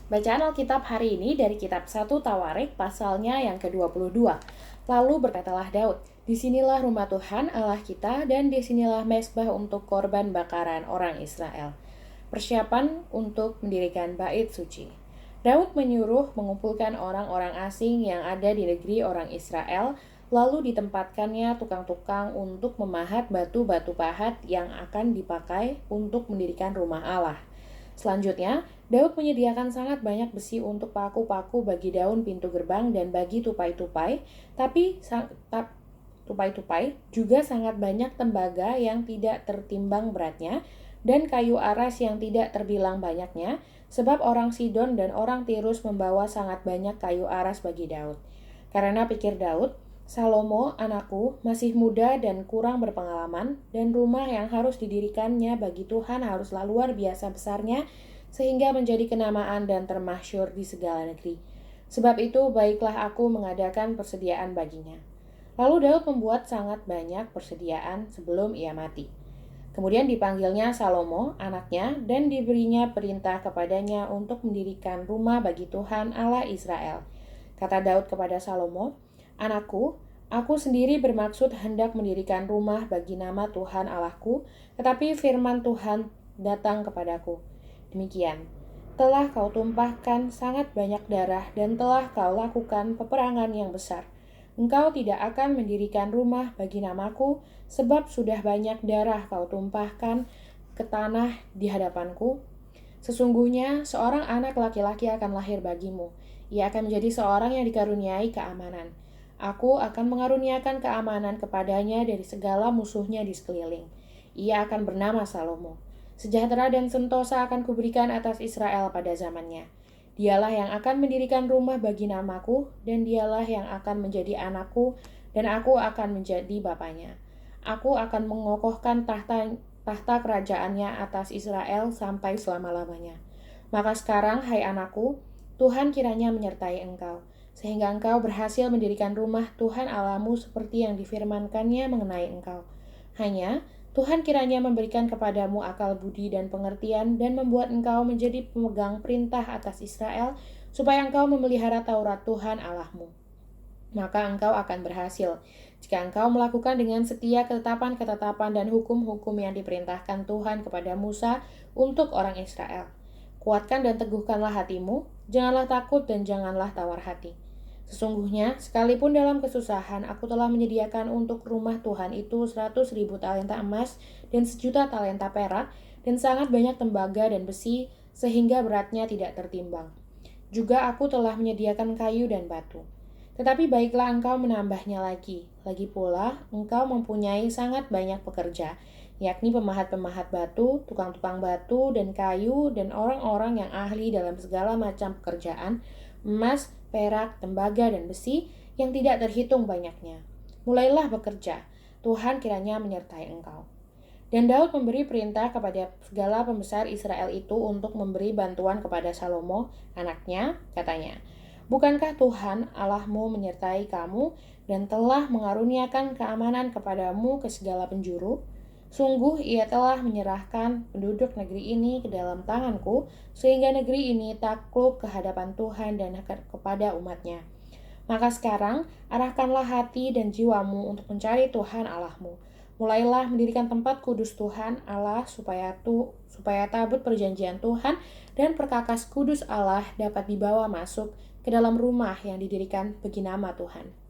Bacaan Alkitab hari ini dari kitab 1 Tawarik pasalnya yang ke-22. Lalu berkatalah Daud, "Disinilah rumah Tuhan Allah kita dan disinilah mezbah untuk korban bakaran orang Israel." Persiapan untuk mendirikan bait suci. Daud menyuruh mengumpulkan orang-orang asing yang ada di negeri orang Israel, lalu ditempatkannya tukang-tukang untuk memahat batu-batu pahat yang akan dipakai untuk mendirikan rumah Allah. Selanjutnya, Daud menyediakan sangat banyak besi untuk paku-paku bagi daun pintu gerbang dan bagi tupai-tupai, tapi tupai-tupai juga sangat banyak tembaga yang tidak tertimbang beratnya dan kayu aras yang tidak terbilang banyaknya, sebab orang Sidon dan orang Tirus membawa sangat banyak kayu aras bagi Daud. Karena pikir Daud, Salomo, anakku, masih muda dan kurang berpengalaman, dan rumah yang harus didirikannya bagi Tuhan haruslah luar biasa besarnya, sehingga menjadi kenamaan dan termasyhur di segala negeri. Sebab itu, baiklah aku mengadakan persediaan baginya. Lalu Daud membuat sangat banyak persediaan sebelum ia mati. Kemudian dipanggilnya Salomo, anaknya, dan diberinya perintah kepadanya untuk mendirikan rumah bagi Tuhan Allah Israel. Kata Daud kepada Salomo, "Anakku, aku sendiri bermaksud hendak mendirikan rumah bagi nama Tuhan Allahku, tetapi firman Tuhan datang kepadaku. Demikian, telah kau tumpahkan sangat banyak darah dan telah kau lakukan peperangan yang besar. Engkau tidak akan mendirikan rumah bagi namaku, sebab sudah banyak darah kau tumpahkan ke tanah di hadapanku. Sesungguhnya seorang anak laki-laki akan lahir bagimu. Ia akan menjadi seorang yang dikaruniai keamanan. Aku akan mengaruniakan keamanan kepadanya dari segala musuhnya di sekeliling. Ia akan bernama Salomo. Sejahtera dan sentosa akan kuberikan atas Israel pada zamannya. Dialah yang akan mendirikan rumah bagi namaku, dan dialah yang akan menjadi anakku, dan aku akan menjadi bapaknya. Aku akan mengokohkan tahta kerajaannya atas Israel sampai selama-lamanya. Maka sekarang, hai anakku, Tuhan kiranya menyertai engkau, sehingga engkau berhasil mendirikan rumah Tuhan Allahmu seperti yang difirmankannya mengenai engkau. Hanya Tuhan kiranya memberikan kepadamu akal budi dan pengertian dan membuat engkau menjadi pemegang perintah atas Israel, supaya engkau memelihara Taurat Tuhan Allahmu. Maka engkau akan berhasil, jika engkau melakukan dengan setia ketetapan-ketetapan dan hukum-hukum yang diperintahkan Tuhan kepada Musa untuk orang Israel. Kuatkan dan teguhkanlah hatimu, janganlah takut dan janganlah tawar hati. Sesungguhnya, sekalipun dalam kesusahan, aku telah menyediakan untuk rumah Tuhan itu 100.000 talenta emas dan 1.000.000 talenta perak, dan sangat banyak tembaga dan besi, sehingga beratnya tidak tertimbang. Juga aku telah menyediakan kayu dan batu. Tetapi baiklah engkau menambahnya lagi. Lagi pula, engkau mempunyai sangat banyak pekerja, yakni pemahat-pemahat batu, tukang-tukang batu dan kayu, dan orang-orang yang ahli dalam segala macam pekerjaan, emas, perak, tembaga, dan besi, yang tidak terhitung banyaknya. Mulailah bekerja, Tuhan kiranya menyertai engkau. Dan Daud memberi perintah kepada segala pembesar Israel itu untuk memberi bantuan kepada Salomo, anaknya, katanya, "Bukankah Tuhan Allahmu menyertai kamu dan telah mengaruniakan keamanan kepadamu ke segala penjuru? Sungguh ia telah menyerahkan penduduk negeri ini ke dalam tanganku, sehingga negeri ini takluk ke hadapan Tuhan dan kepada umatnya. Maka sekarang, arahkanlah hati dan jiwamu untuk mencari Tuhan Allahmu. Mulailah mendirikan tempat kudus Tuhan Allah supaya tabut perjanjian Tuhan dan perkakas kudus Allah dapat dibawa masuk ke dalam rumah yang didirikan bagi nama Tuhan."